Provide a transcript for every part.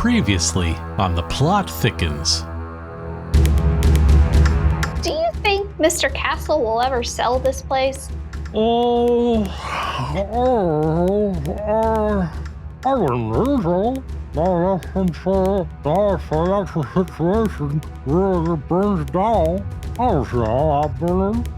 Previously on The Plot Thickens. Do you think Mr. Castle will ever sell this place? I wouldn't think so. Not since that's a situation where it burns down. I don't see how I've been in. Did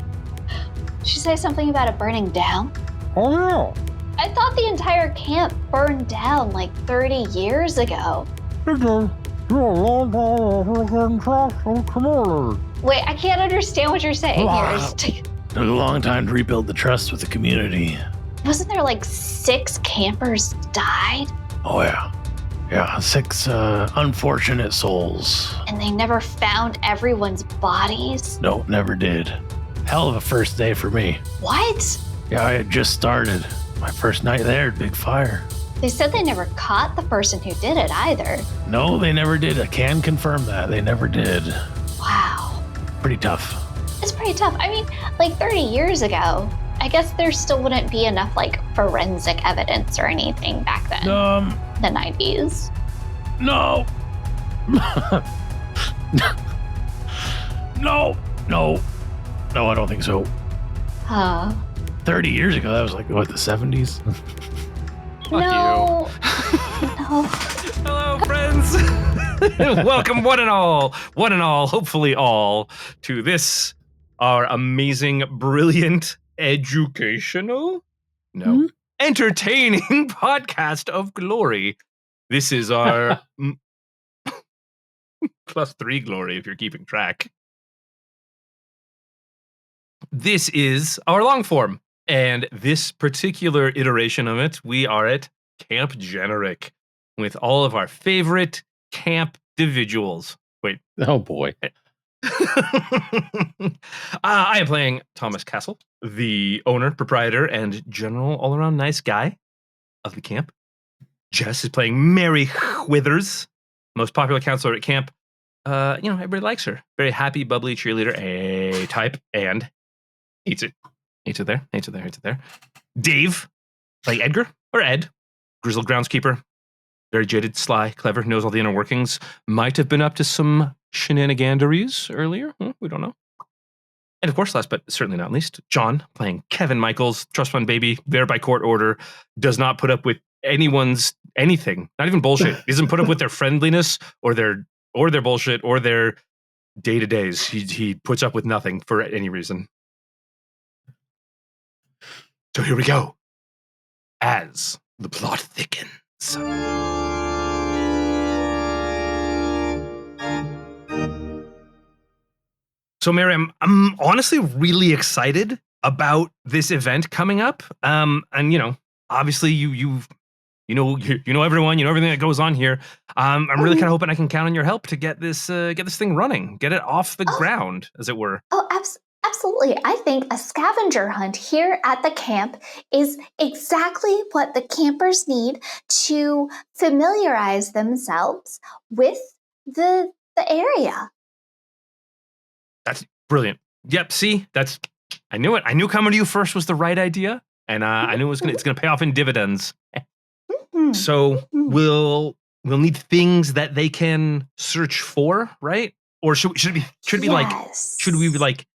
you say something about it burning down? Oh, yeah. I thought the entire camp burned down like 30 years ago. It did. You're a long time after getting trapped in community. Wait, I can't understand what you're saying Wow. here. Took a long time to rebuild the trust with the community. Wasn't there like 6 campers died? Oh, yeah. Yeah, 6 unfortunate souls. And they never found everyone's bodies? No, never did. Hell of a first day for me. What? Yeah, I had just started. My first night there, big fire. They said they never caught the person who did it either. No, they never did. I can confirm that. They never did. Wow. Pretty tough. It's pretty tough. I mean, like 30 years ago, I guess there still wouldn't be enough like forensic evidence or anything back then. The 90s. No. No, I don't think so. Huh. 30 years ago, that was like, what, the 70s? No. No. Hello, friends. Welcome, one and all, hopefully all, to this, our amazing, brilliant, educational, entertaining podcast of glory. This is our +3 glory, if you're keeping track. This is our long form, and this particular iteration of it, we are at Camp Generick with all of our favorite camp individuals. Wait. Oh boy. I am playing Thomas Castle, the owner, proprietor, and general all-around nice guy of the camp. Jess is playing Mary Withers, most popular counselor at camp. Everybody likes her. Very happy, bubbly cheerleader, A type, and hates it there. Dave, like Edgar or Ed, grizzled groundskeeper, very jaded, sly, clever, knows all the inner workings. Might have been up to some shenaniganderies earlier. We don't know. And of course, last but certainly not least, John, playing Kevin Michaels, trust fund baby, there by court order, does not put up with anyone's anything, not even bullshit. He doesn't put up with their friendliness or their bullshit or their day-to-days. He puts up with nothing for any reason. So here we go. As the plot thickens. So, Mary, I'm honestly really excited about this event coming up. And obviously you know everyone, you know everything that goes on here. I'm really kind of hoping I can count on your help to get this thing running, get it off the ground, as it were. Oh, absolutely. I think a scavenger hunt here at the camp is exactly what the campers need to familiarize themselves with the area. That's brilliant. Yep. See, I knew it. I knew coming to you first was the right idea, and I knew it's gonna pay off in dividends. So we'll need things that they can search for, right? Or should we be like,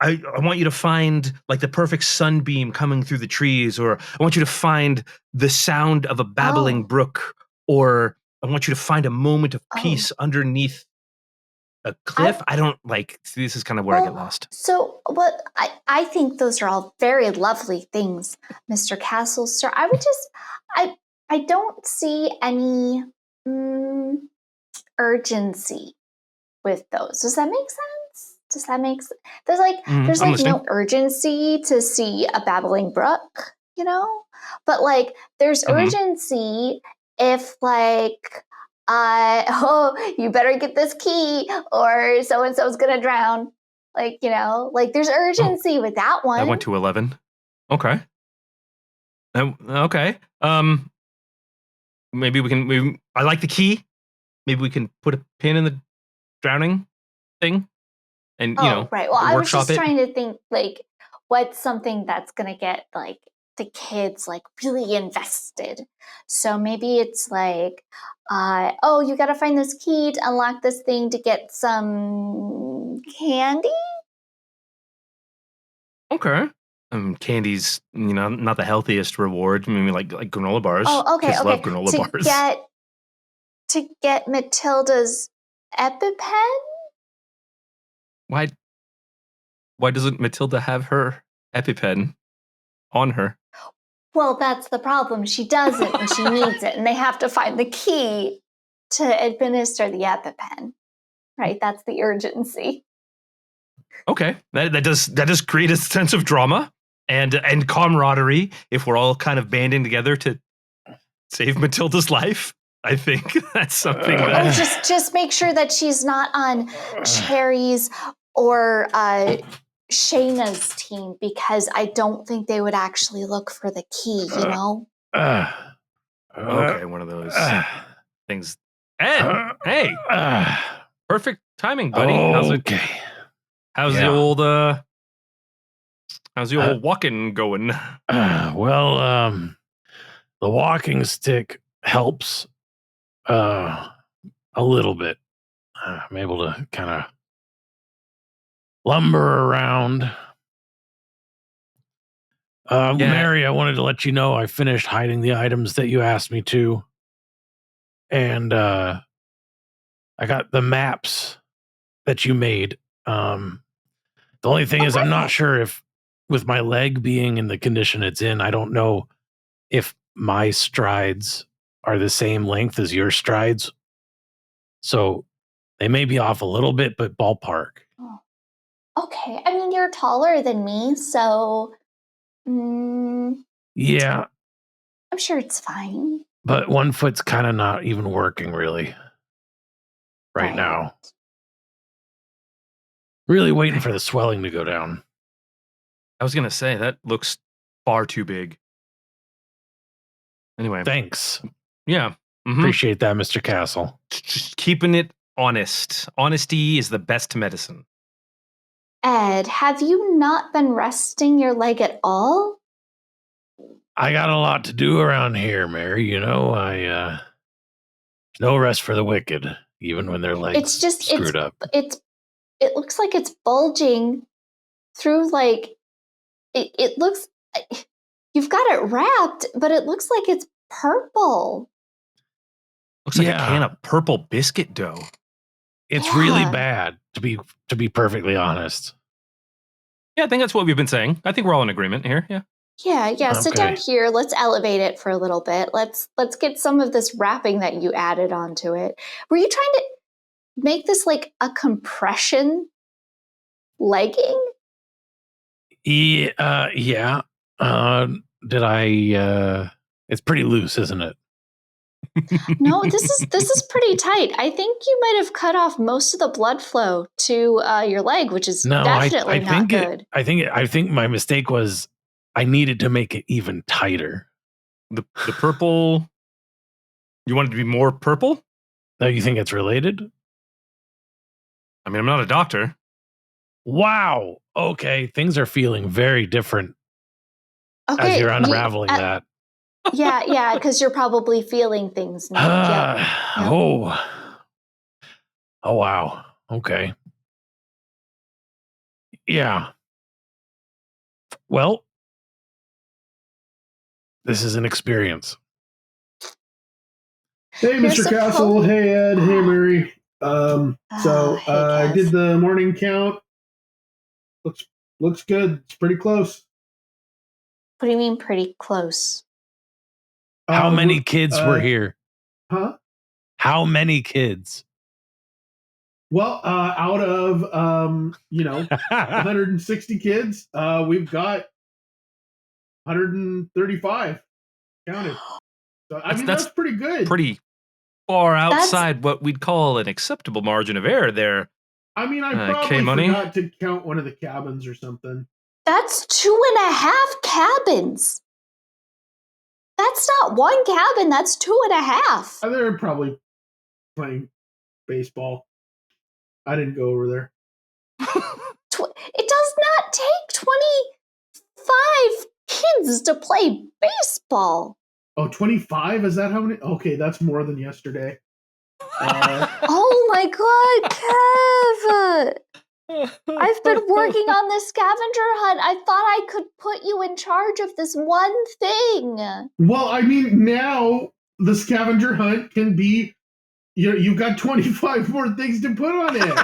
I want you to find like the perfect sunbeam coming through the trees, or I want you to find the sound of a babbling brook, or I want you to find a moment of peace underneath a cliff. This is kind of where I get lost. So what I think those are all very lovely things, Mr. Castle, sir. I would just, I don't see any urgency with those. Does that make sense? There's no urgency to see a babbling brook, but like there's urgency if like you better get this key or so and so's gonna drown. There's urgency with that one. I went to 11. Okay. Okay. I like the key. Maybe we can put a pin in the drowning thing and, right. Well, I was workshop just trying to think like what's something that's going to get like the kids like really invested. So maybe it's like, oh, you got to find this key to unlock this thing to get some candy. Okay. Candy's, not the healthiest reward. Maybe like granola bars. Oh, okay, Kids okay. love granola bars. To get Matilda's EpiPen? Why doesn't Matilda have her EpiPen on her? Well, that's the problem. She doesn't, and she needs it, and they have to find the key to administer the EpiPen. Right? That's the urgency. Okay, that does create a sense of drama and camaraderie if we're all kind of banding together to save Matilda's life. I think that's something that. Oh, just make sure that she's not on Cherry's or Shayna's team, because I don't think they would actually look for the key, you know? Okay, one of those things. Ed, hey, perfect timing, buddy. Okay. How's the old walking going? The walking stick helps a little bit. I'm able to kind of lumber around. Mary, I wanted to let you know I finished hiding the items that you asked me to. And I got the maps that you made. The only thing is I'm not sure if, with my leg being in the condition it's in, I don't know if my strides are the same length as your strides. So they may be off a little bit, but ballpark. Oh. Okay. I mean, you're taller than me, so yeah, I'm sure it's fine. But one foot's kind of not even working really right now. Really waiting for the swelling to go down. I was going to say, that looks far too big. Anyway. Thanks. Yeah. Mm-hmm. Appreciate that, Mr. Castle. Just keeping it honest. Honesty is the best medicine. Ed, have you not been resting your leg at all? I got a lot to do around here, Mary. You know, no rest for the wicked, even when their legs screwed up. It looks like it's bulging through, like, it looks, you've got it wrapped, but it looks like it's purple. Looks like a can of purple biscuit dough. It's really bad, to be perfectly honest. Yeah, I think that's what we've been saying. I think we're all in agreement here. Yeah. Yeah. Okay. Sit down here. Let's elevate it for a little bit. Let's get some of this wrapping that you added onto it. Were you trying to make this like a compression legging? Yeah. Did I? It's pretty loose, isn't it? No, this is pretty tight. I think you might have cut off most of the blood flow to your leg, which is definitely not good. I think my mistake was I needed to make it even tighter. The purple. You wanted to be more purple? No, you think it's related? I mean, I'm not a doctor. Wow. Okay, things are feeling very different as you're unraveling that. Yeah, because you're probably feeling things now. Yep. Oh, wow. Okay. Yeah. Well, this is an experience. Hey, Mr. Castle. Hey, Ed. Hey, Mary. I did the morning count. Looks good. It's pretty close. What do you mean pretty close? How many kids were here? Huh? How many kids? Well, out of 160 kids, we've got 135 counted. So that's pretty good. Pretty far outside what we'd call an acceptable margin of error there. I mean, I probably forgot to count one of the cabins or something. That's 2.5 cabins. That's not one cabin. That's 2.5. They're probably playing baseball. I didn't go over there. It does not take 25 kids to play baseball. Oh, 25? Is that how many? Okay, that's more than yesterday. Oh my God, Kev! I've been working on this scavenger hunt. I thought I could put you in charge of this one thing. Well, I mean, now the scavenger hunt can be, you've got 25 more things to put on it.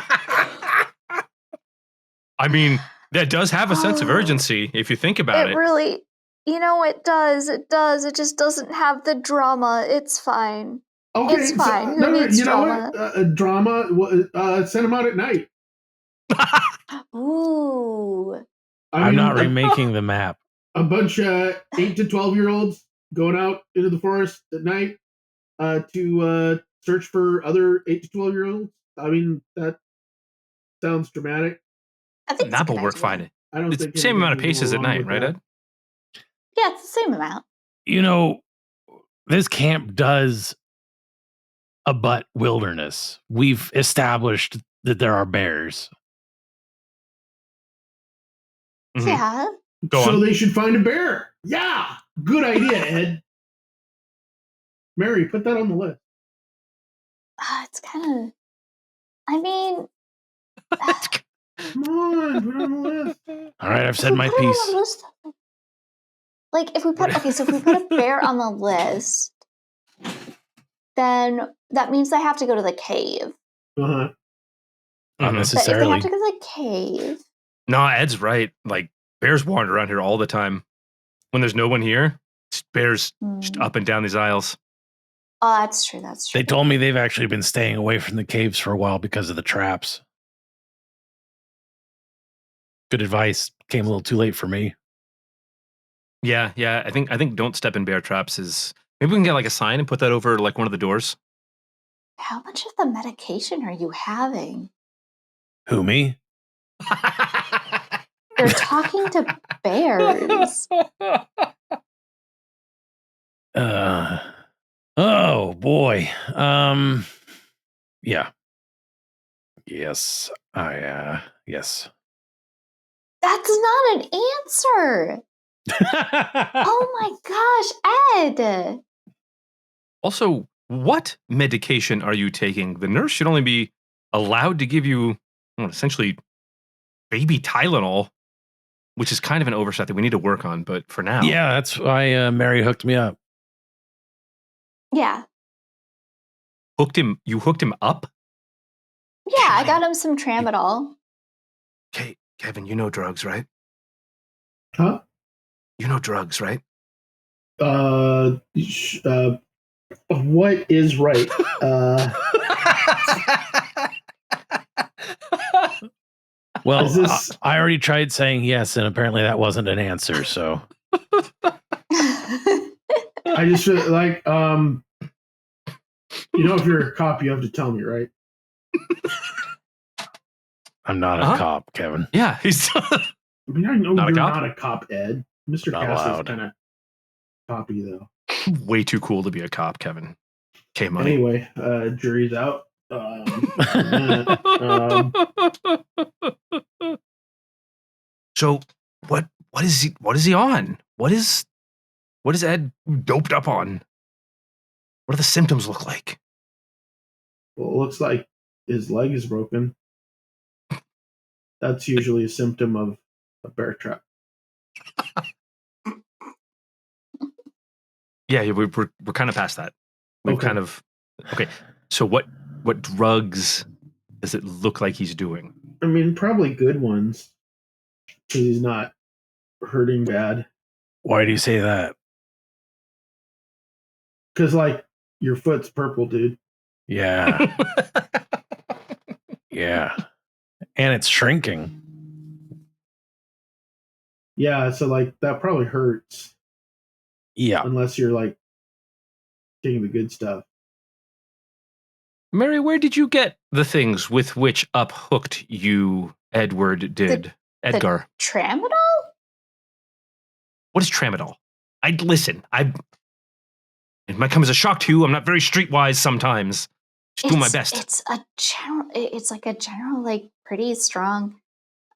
I mean, that does have a sense of urgency if you think about it. It really, it does. It does. It just doesn't have the drama. It's fine. Okay, it's fine. Who needs drama? Drama. Send them out at night. Ooh. I'm not remaking the map. A bunch of 8 to 12-year-olds going out into the forest at night to search for other 8 to 12-year-olds. I mean, that sounds dramatic. I think that will work fine. I don't it's think the same amount of paces at night, right, Ed? Yeah, it's the same amount. This camp does abut wilderness. We've established that there are bears. Mm-hmm. Yeah. So they should find a bear. Yeah. Good idea, Ed. Mary, put that on the list. It's kind of... I mean... Come on, put it on the list. All right, I've said my piece. Like, if we put... Okay, so if we put a bear on the list, then that means they have to go to the cave. Uh-huh. Not necessarily. But if they have to go to the cave... No, Ed's right. Like, bears wander around here all the time. When there's no one here, bears just up and down these aisles. Oh, that's true. That's true. They told me they've actually been staying away from the caves for a while because of the traps. Good advice. Came a little too late for me. Yeah. I think don't step in bear traps is... Maybe we can get like a sign and put that over like one of the doors. How much of the medication are you having? Who, me? You're talking to bears. Oh boy. Yeah. Yes. Yes. That's not an answer. Oh my gosh, Ed. Also, what medication are you taking? The nurse should only be allowed to give you essentially baby Tylenol, which is kind of an oversight that we need to work on, but for now. Yeah, that's why Mary hooked me up. Yeah. You hooked him up? Yeah, I got him some tramadol. Okay, Kevin, you know drugs, right? Huh? You know drugs, right? What is right? Well, I already tried saying yes, and apparently that wasn't an answer, so. I just feel like, if you're a cop, you have to tell me, right? I'm not a cop, Kevin. Yeah, he's... I mean, I know not you're a cop? not a cop, Ed. Mr. Cass is kind of coppy, though. Way too cool to be a cop, Kevin. Okay, money. Anyway, jury's out. So what is he on? What is Ed doped up on? What do the symptoms look like? Well, it looks like his leg is broken. That's usually a symptom of a bear trap. Yeah, we're kind of past that. We've kind of okay. So what drugs does it look like he's doing? I mean, probably good ones, because he's not hurting bad. Why do you say that? Because, like, your foot's purple, dude. Yeah. Yeah. And it's shrinking. Yeah, so, like, that probably hurts. Yeah. Unless you're, like, taking the good stuff. Mary, where did you get the things with which uphooked you, Edgar? The tramadol? What is tramadol? It might come as a shock to you. I'm not very streetwise sometimes. Just do my best. It's like a general, like, pretty strong,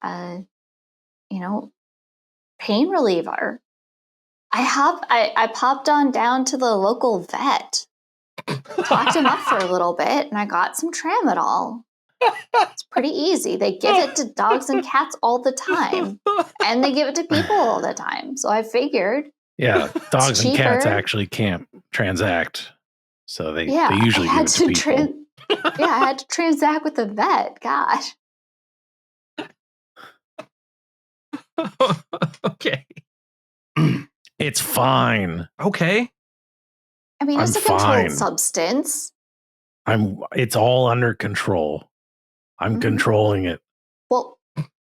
pain reliever. I popped on down to the local vet, talked him up for a little bit, and I got some tramadol. It's pretty easy. They give it to dogs and cats all the time, and they give it to people all the time. So I figured, yeah, dogs and cats actually can't transact, so they usually give it to people. I had to transact with the vet. Gosh. Okay. It's fine. Okay. I mean, it's a controlled substance. It's all under control. I'm controlling it. Well,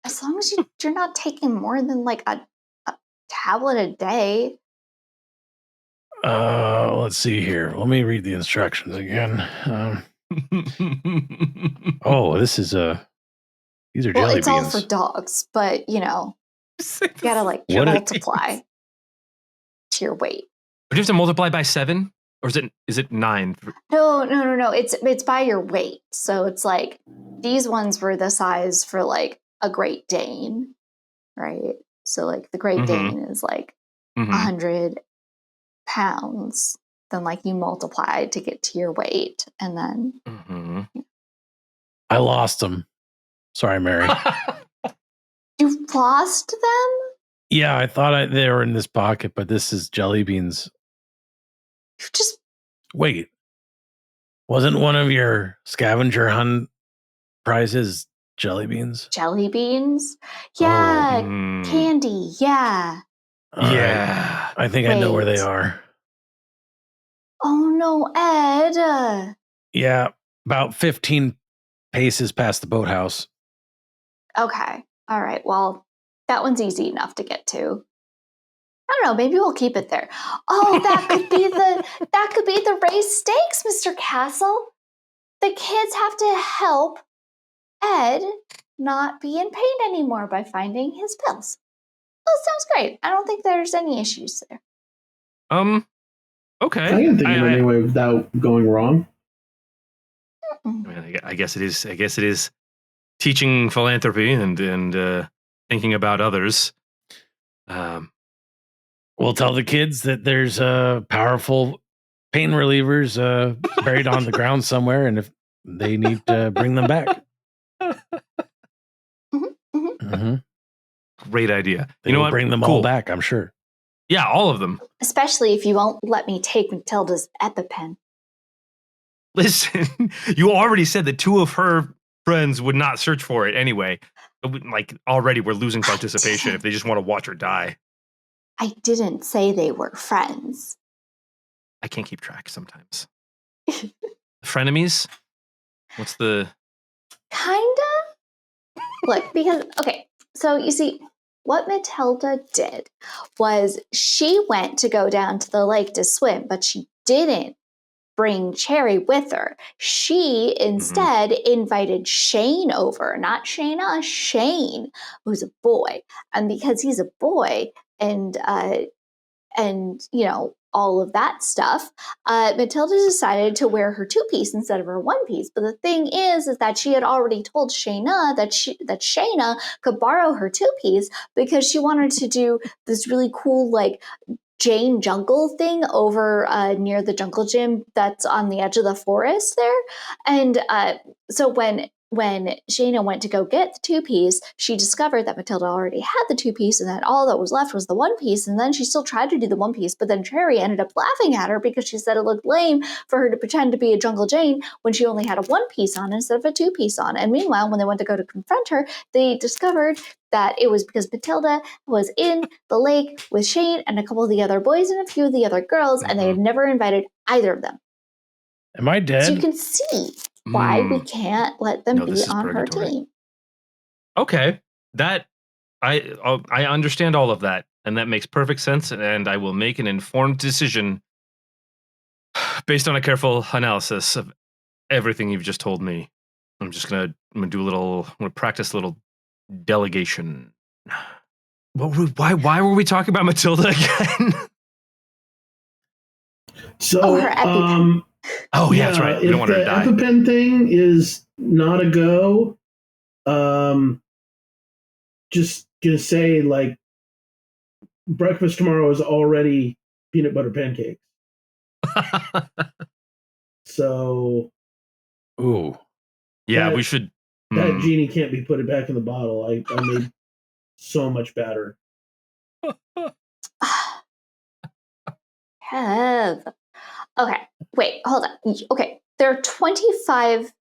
as long as you're not taking more than like a tablet a day. Let's see here. Let me read the instructions again. This is these are jelly beans. It's all for dogs, but you gotta multiply to your weight. Do you have to multiply by 7, or is it 9? No. It's by your weight. So it's like these ones were the size for like a Great Dane, right? So like the Great Dane is like 100 pounds. Then like you multiply to get to your weight, and then I lost them. Sorry, Mary. You lost them? Yeah, I thought they were in this pocket, but this is jelly beans. You just wait. Wasn't one of your scavenger hunt prizes jelly beans? Jelly beans? Yeah, candy. Yeah. Yeah. I think I know where they are. Oh no, Ed. Yeah, about 15 paces past the boathouse. Okay. All right. Well, that one's easy enough to get to. I don't know. Maybe we'll keep it there. Oh, that could be the raised stakes, Mr. Castle. The kids have to help Ed not be in pain anymore by finding his pills. Well, sounds great. I don't think there's any issues there. Okay. I can think of any way without going wrong. I mean, I guess it is teaching philanthropy and thinking about others. We'll tell the kids that there's powerful pain relievers buried on the ground somewhere, and if they need to bring them back. Great idea. They will bring them all back, I'm sure. Yeah, all of them. Especially if you won't let me take Matilda's EpiPen. Listen, you already said that 2 of her friends would not search for it anyway. Like, already we're losing participation if they just want to watch her die. I didn't say they were friends. I can't keep track sometimes. Frenemies? What's the... Kinda? Look, because, okay, so you see, what Matilda did was she went to go down to the lake to swim, but she didn't bring Cherry with her. She instead invited Shane over, not Shayna, Shane, who's a boy. And because he's a boy and all of that stuff, Matilda decided to wear her 2-piece instead of her 1-piece. But the thing is that she had already told Shayna that Shayna could borrow her 2-piece because she wanted to do this really cool like Jane jungle thing over near the jungle gym that's on the edge of the forest there. And so when Shayna went to go get the 2-piece, she discovered that Matilda already had the 2-piece and that all that was left was the 1-piece. And then she still tried to do the 1-piece, but then Cherry ended up laughing at her because she said it looked lame for her to pretend to be a Jungle Jane when she only had a 1-piece on instead of a 2-piece on. And meanwhile, when they went to go to confront her, they discovered that it was because Matilda was in the lake with Shane and a couple of the other boys and a few of the other girls, and they had never invited either of them. Am I dead? So you can see why we can't let them be on her team. Okay, that I understand all of that, and that makes perfect sense, and I will make an informed decision based on a careful analysis of everything you've just told me. I'm gonna practice a little delegation. Why were we talking about Matilda again? So, her EpiPen. Yeah, that's right. We don't want her to die. If the EpiPen thing is not a go, just gonna say, like, breakfast tomorrow is already peanut butter pancakes. So, ooh, yeah, we should. That genie can't be put back in the bottle. I made so much batter. Okay, wait, hold on. Okay, there are 25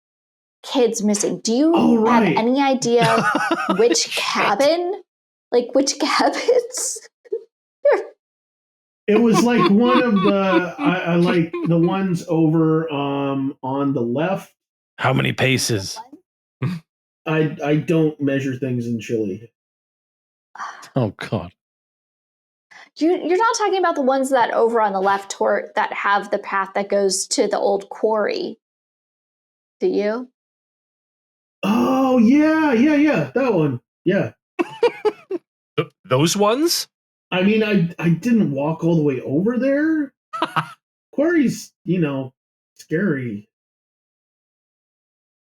kids missing. Do you have any idea which cabin? Like which cabins? It was like one of the I like the ones over on the left. How many paces? I don't measure things in Chile. Oh God. You're not talking about the ones that over on the left that have the path that goes to the old quarry, do you? Oh yeah, that one. Yeah. Those ones? I mean, I didn't walk all the way over there. Quarry's, scary.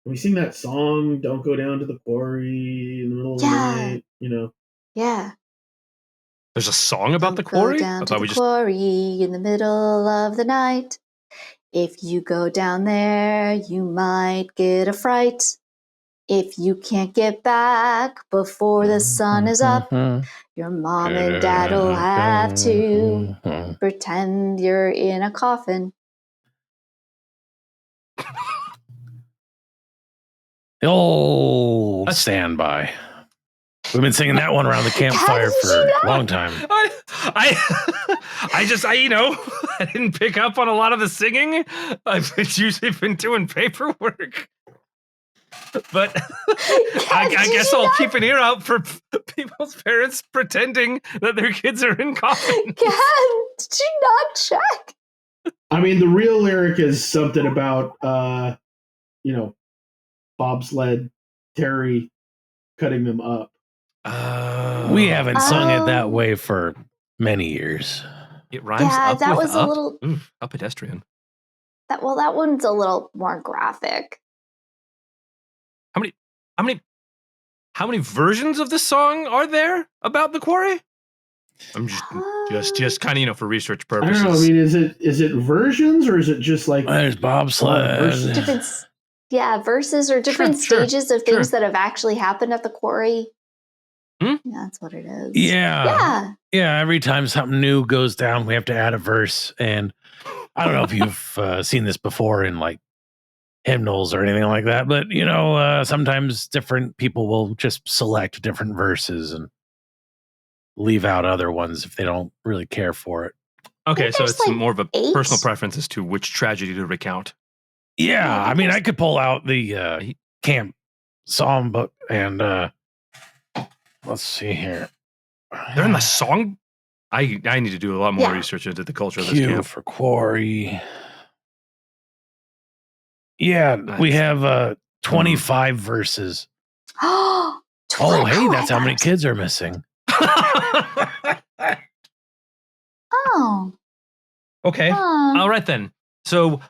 We sing that song, "Don't Go Down to the Quarry" in the middle of the night. Yeah. There's a song about the quarry? Don't go down to the quarry in the middle of the night. If you go down there, you might get a fright. If you can't get back before the sun is up, your mom and dad'll have to pretend you're in a coffin. Oh, standby. We've been singing that one around the campfire for a long time. I didn't pick up on a lot of the singing. I've usually been doing paperwork. But I guess I'll keep an ear out for people's parents pretending that their kids are in coffins. Did you not check? I mean, the real lyric is something about, bobsled Terry cutting them up. We haven't sung it that way for many years. It rhymes up that with was up? a little. How pedestrian. That one's a little more graphic. How many versions of this song are there about the quarry? I'm just kind of for research purposes. I don't know. I mean, is it versions or is it just like there's bobsled? Different, verses or different stages of things that have actually happened at the quarry. Yeah, that's what it is. Yeah. Every time something new goes down, we have to add a verse. And I don't know if you've seen this before in like hymnals or anything like that, but sometimes different people will just select different verses and leave out other ones if they don't really care for it. Okay, so it's more of a personal preference as to which tragedy to recount. Yeah, I mean, I could pull out the camp psalm book and let's see here. They're in the song. I need to do a lot more research into the culture of this camp. For quarry. Yeah, we have 25 verses. Oh, hey, that's how many kids are missing. Oh. Okay. All right then. So,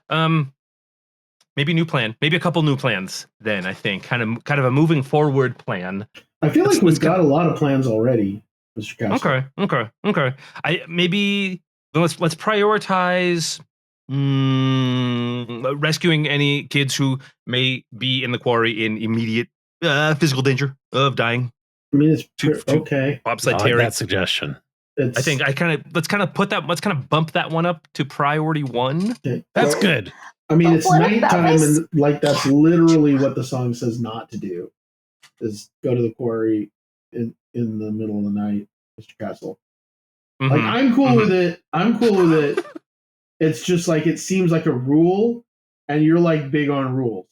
maybe new plan. Maybe a couple new plans. Then I think kind of a moving forward plan. I feel like we've got a lot of plans already, Mr. Castle. Okay. Let's prioritize rescuing any kids who may be in the quarry in immediate physical danger of dying. I mean, it's okay. I like that suggestion. Let's let's bump that one up to priority 1. Okay. That's good. I mean, it's nighttime, and like that's literally what the song says not to do, is go to the quarry in the middle of the night, Mr. Castle. Like I'm cool with it. It's just like it seems like a rule, and you're like big on rules.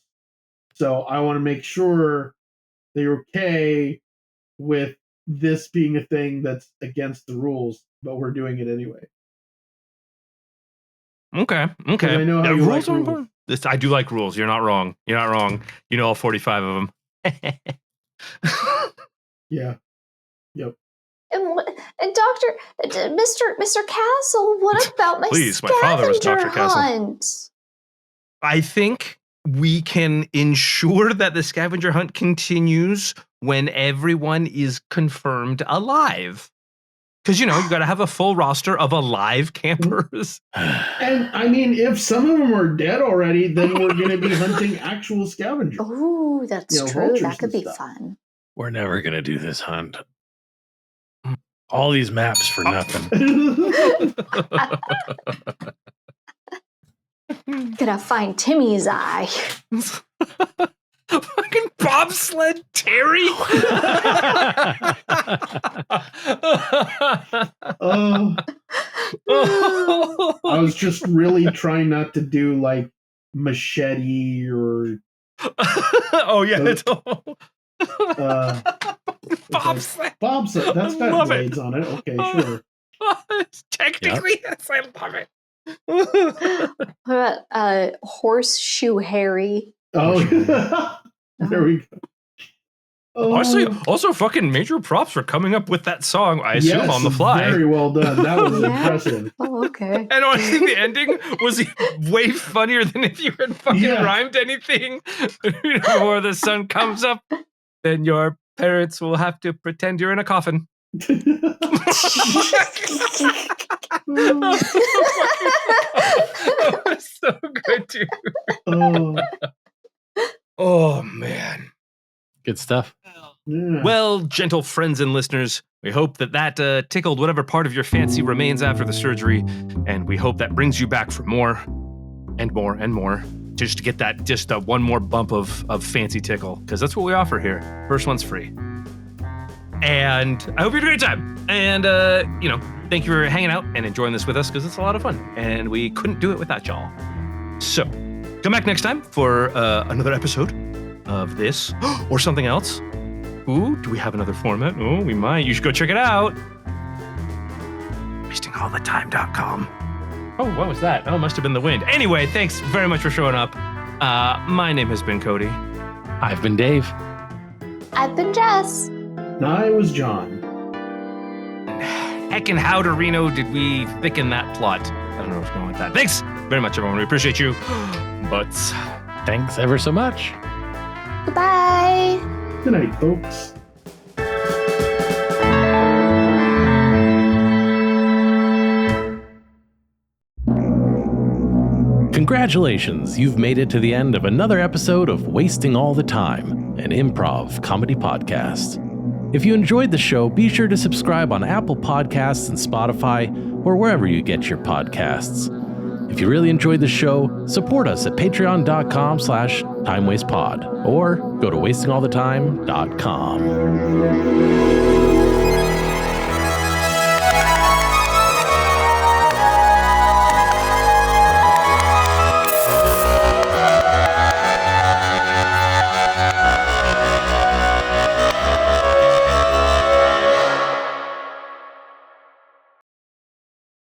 So I want to make sure that you're okay with this being a thing that's against the rules, but we're doing it anyway. Okay. I know how rules are important. I do like rules. You're not wrong. You know all 45 of them. Yeah. Yep. And Mr. Castle, what about my scavenger hunt? I think we can ensure that the scavenger hunt continues when everyone is confirmed alive. Because, you got to have a full roster of alive campers. And, I mean, if some of them are dead already, then we're going to be hunting actual scavengers. Oh, that's true. That could be fun. We're never going to do this hunt. All these maps for nothing. Gonna find Timmy's eye. Fucking bobsled Terry. I was just really trying not to do like machete or. Oh yeah, bobsled. Bobsled. That's got blades on it. Okay, sure. Technically, yes, I love it. What about Horseshoe Harry? Oh, there we go. Honestly, also fucking major props for coming up with that song, I assume, on the fly. Very well done. That was impressive. Oh, okay. And honestly, the ending was way funnier than if you had fucking rhymed anything. Before the sun comes up, then your parents will have to pretend you're in a coffin. That was so good, dude. Oh, man. Good stuff. Yeah. Well, gentle friends and listeners, we hope that tickled whatever part of your fancy remains after the surgery, and we hope that brings you back for more and more and more, just to get that one more bump of fancy tickle, because that's what we offer here. First one's free. And I hope you had a great time. And, thank you for hanging out and enjoying this with us, because it's a lot of fun, and we couldn't do it without y'all. So, come back next time for another episode of this or something else. Ooh, do we have another format? Oh, we might. You should go check it out. WastingAllTheTime.com. Oh, what was that? Oh, it must have been the wind. Anyway, thanks very much for showing up. My name has been Cody. I've been Dave. I've been Jess. And I was John. Heckin' how to Reno did we thicken that plot? I don't know what's going on with that. Thanks very much, everyone. We appreciate you. But thanks ever so much. Goodbye. Good night, folks. Congratulations, you've made it to the end of another episode of Wasting All the Time, an improv comedy podcast. If you enjoyed the show, be sure to subscribe on Apple Podcasts and Spotify, or wherever you get your podcasts. If you really enjoyed the show, support us at patreon.com/timewastepod, or go to wastingallthetime.com.